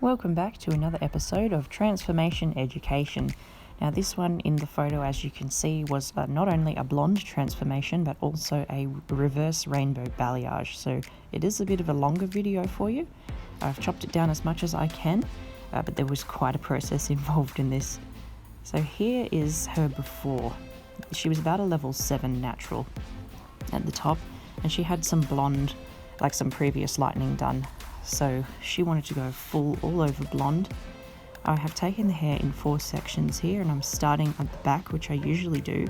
Welcome back to another episode of Transformation Education. Now this one in the photo, as you can see, was not only a blonde transformation but also a reverse rainbow balayage. So it is a bit of a longer video for you. I've chopped it down as much as I can, but there was quite a process involved in this. So here is her before. She was about a level 7 natural at the top, and she had some blonde, like some previous lightening done. So she wanted to go full all over blonde. I have taken the hair in 4 sections here, and I'm starting at the back, which I usually do,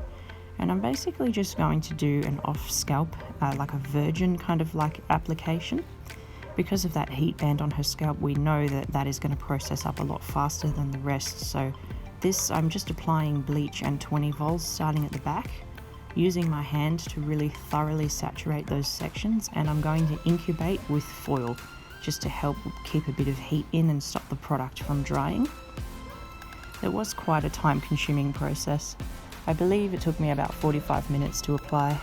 and I'm basically just going to do an off scalp, like a virgin kind of like application. Because of that heat band on her scalp, we know that that is going to process up a lot faster than the rest. So this, I'm just applying bleach and 20 vols starting at the back, using my hand to really thoroughly saturate those sections, and I'm going to incubate with foil just to help keep a bit of heat in and stop the product from drying. It was quite a time-consuming process. I believe it took me about 45 minutes to apply.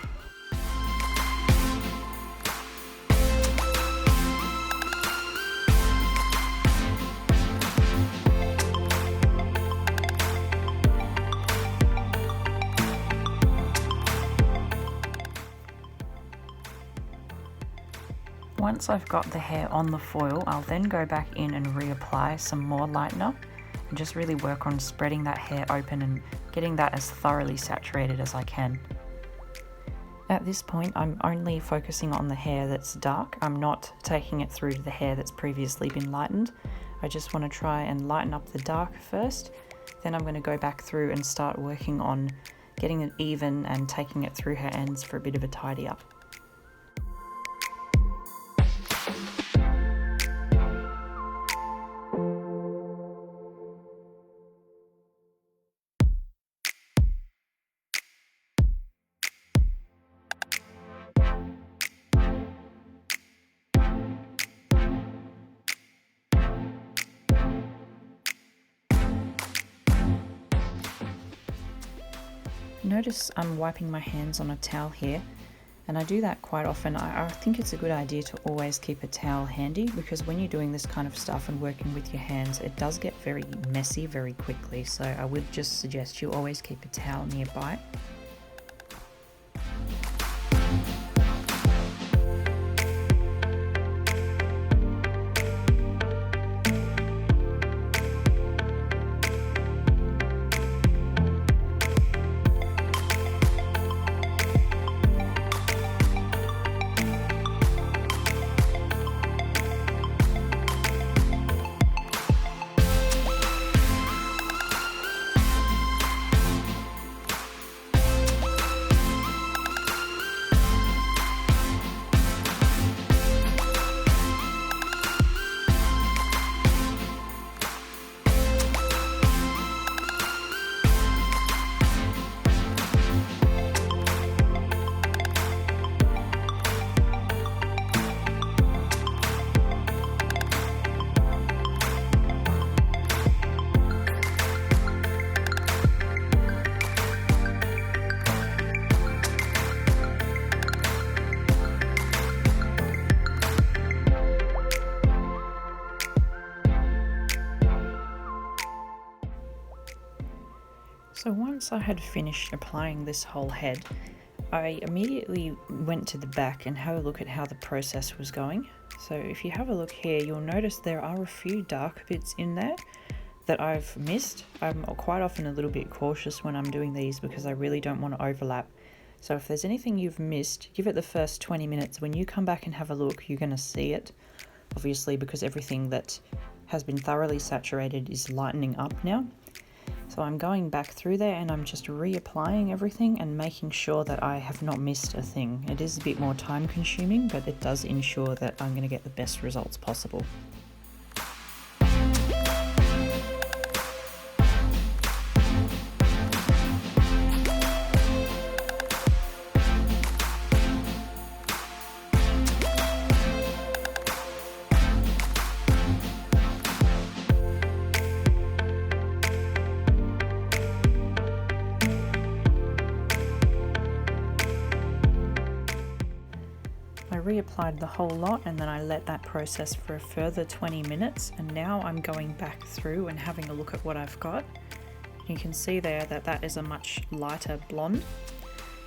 Once I've got the hair on the foil, I'll then go back in and reapply some more lightener and just really work on spreading that hair open and getting that as thoroughly saturated as I can. At this point, I'm only focusing on the hair that's dark. I'm not taking it through to the hair that's previously been lightened. I just want to try and lighten up the dark first. Then I'm going to go back through and start working on getting it even and taking it through her ends for a bit of a tidy up. Notice I'm wiping my hands on a towel here, and I do that quite often. I think it's a good idea to always keep a towel handy, because when you're doing this kind of stuff and working with your hands, it does get very messy very quickly. So I would just suggest you always keep a towel nearby. So once I had finished applying this whole head, I immediately went to the back and had a look at how the process was going. So if you have a look here, you'll notice there are a few dark bits in there that I've missed. I'm quite often a little bit cautious when I'm doing these because I really don't want to overlap. So if there's anything you've missed, give it the first 20 minutes. When you come back and have a look, you're going to see it, obviously, because everything that has been thoroughly saturated is lightening up now. So I'm going back through there and I'm just reapplying everything and making sure that I have not missed a thing. It is a bit more time consuming, but it does ensure that I'm going to get the best results possible. reapplied the whole lot and then I let that process for a further 20 minutes, and now I'm going back through and having a look at what I've got. You can see there that that is a much lighter blonde,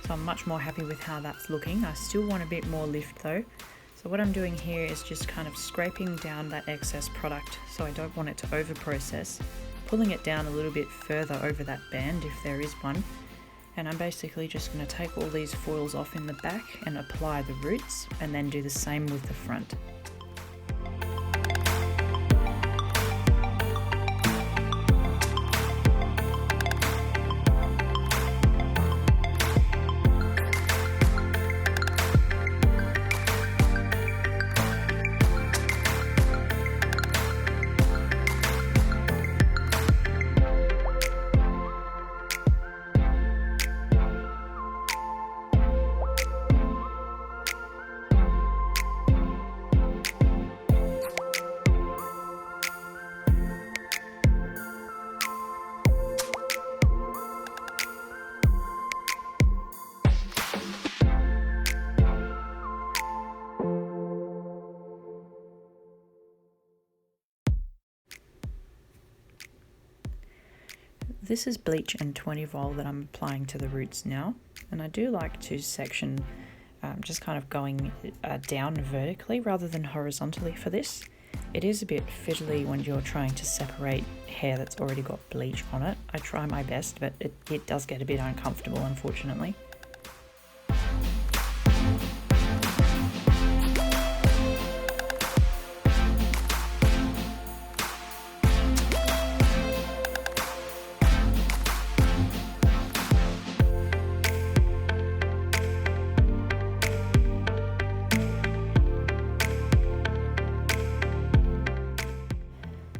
so I'm much more happy with how that's looking. I still want a bit more lift though, so what I'm doing here is just kind of scraping down that excess product so I don't want it to over process, pulling it down a little bit further over that band if there is one. And I'm basically just going to take all these foils off in the back and apply the roots, and then do the same with the front. This is bleach and 20 vol that I'm applying to the roots now, and I do like to section just kind of going down vertically rather than horizontally for this. It is a bit fiddly when you're trying to separate hair that's already got bleach on it. I try my best, but it does get a bit uncomfortable, unfortunately.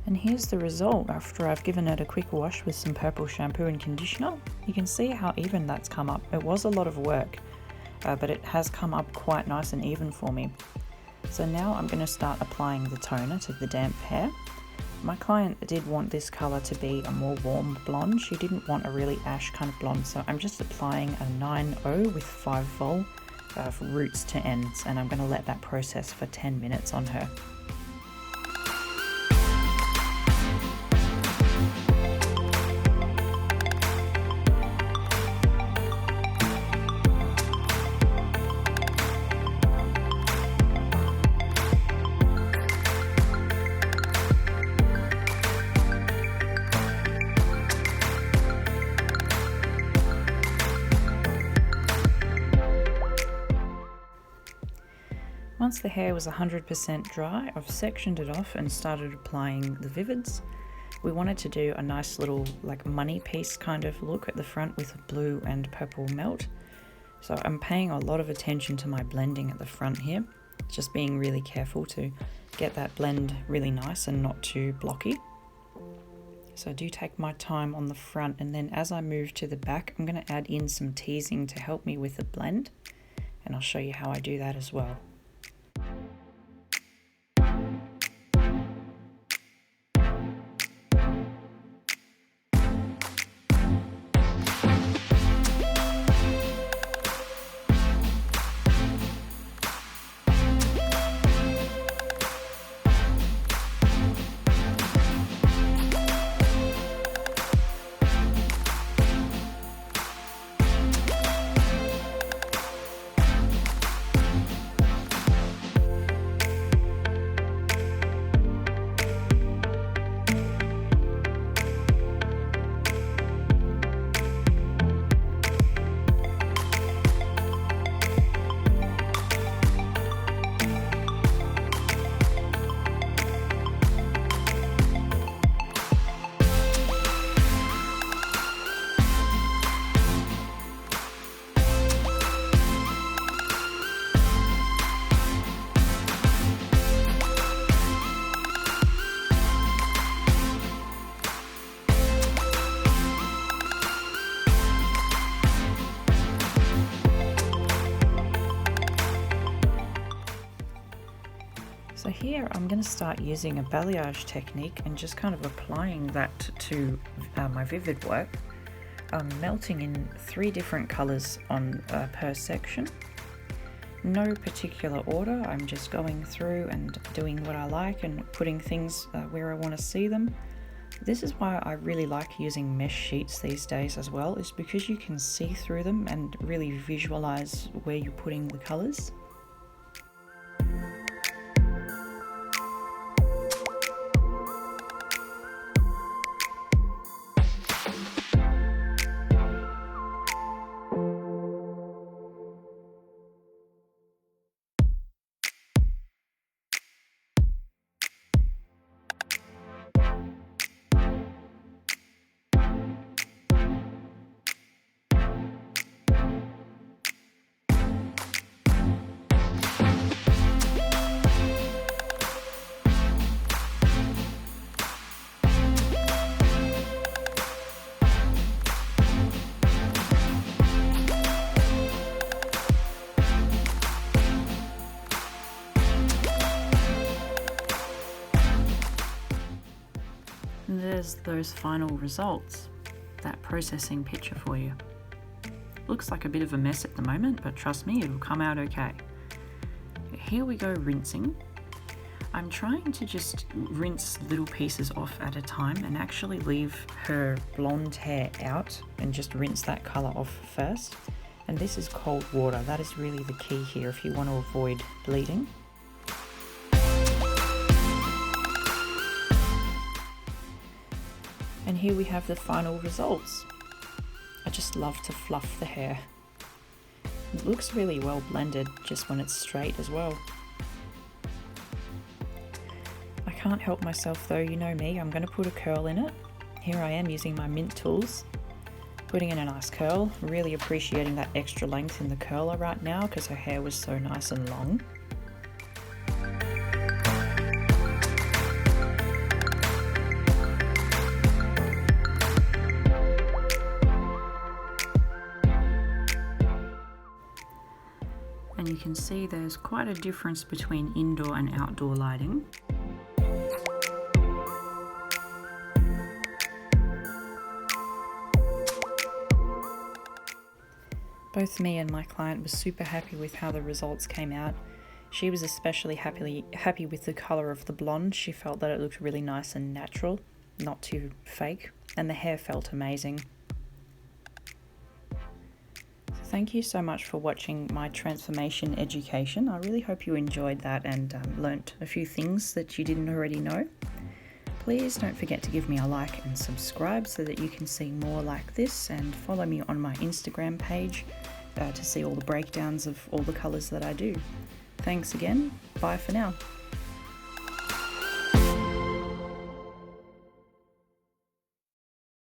And here's the result after I've given it a quick wash with some purple shampoo and conditioner. You can see how even that's come up. It was a lot of work, but it has come up quite nice and even for me. So now I'm going to start applying the toner to the damp hair. My client did want this colour to be a more warm blonde. She didn't want a really ash kind of blonde, so I'm just applying a 9.0 with 5 vol roots to ends, and I'm going to let that process for 10 minutes on her. Once the hair was 100% dry, I've sectioned it off and started applying the Vivids. We wanted to do a nice little like money piece kind of look at the front with blue and purple melt. So I'm paying a lot of attention to my blending at the front here, just being really careful to get that blend really nice and not too blocky. So I do take my time on the front, and then as I move to the back, I'm going to add in some teasing to help me with the blend, and I'll show you how I do that as well. So here I'm going to start using a balayage technique and just kind of applying that to my vivid work. I'm melting in 3 different colours on per section, No particular order, I'm just going through and doing what I like and putting things where I want to see them. This is why I really like using mesh sheets these days as well, is because you can see through them and really visualize where you're putting the colours. And there's those final results, that processing picture for you. Looks like a bit of a mess at the moment, but trust me, it'll come out okay. Here we go rinsing. I'm trying to just rinse little pieces off at a time and actually leave her blonde hair out and just rinse that colour off first. And this is cold water. That is really the key here if you want to avoid bleeding. And here we have the final results. I just love to fluff the hair. It looks really well blended just when it's straight as well. I can't help myself though, you know me, I'm going to put a curl in it. Here I am using my mint tools, putting in a nice curl, really appreciating that extra length in the curler right now because her hair was so nice and long. And you can see there's quite a difference between indoor and outdoor lighting. Both me and my client were super happy with how the results came out. She was especially happy with the colour of the blonde. She felt that it looked really nice and natural, not too fake, and the hair felt amazing. Thank you so much for watching my transformation education. I really hope you enjoyed that and learnt a few things that you didn't already know. Please don't forget to give me a like and subscribe so that you can see more like this, and follow me on my Instagram page to see all the breakdowns of all the colours that I do. Thanks again. Bye for now.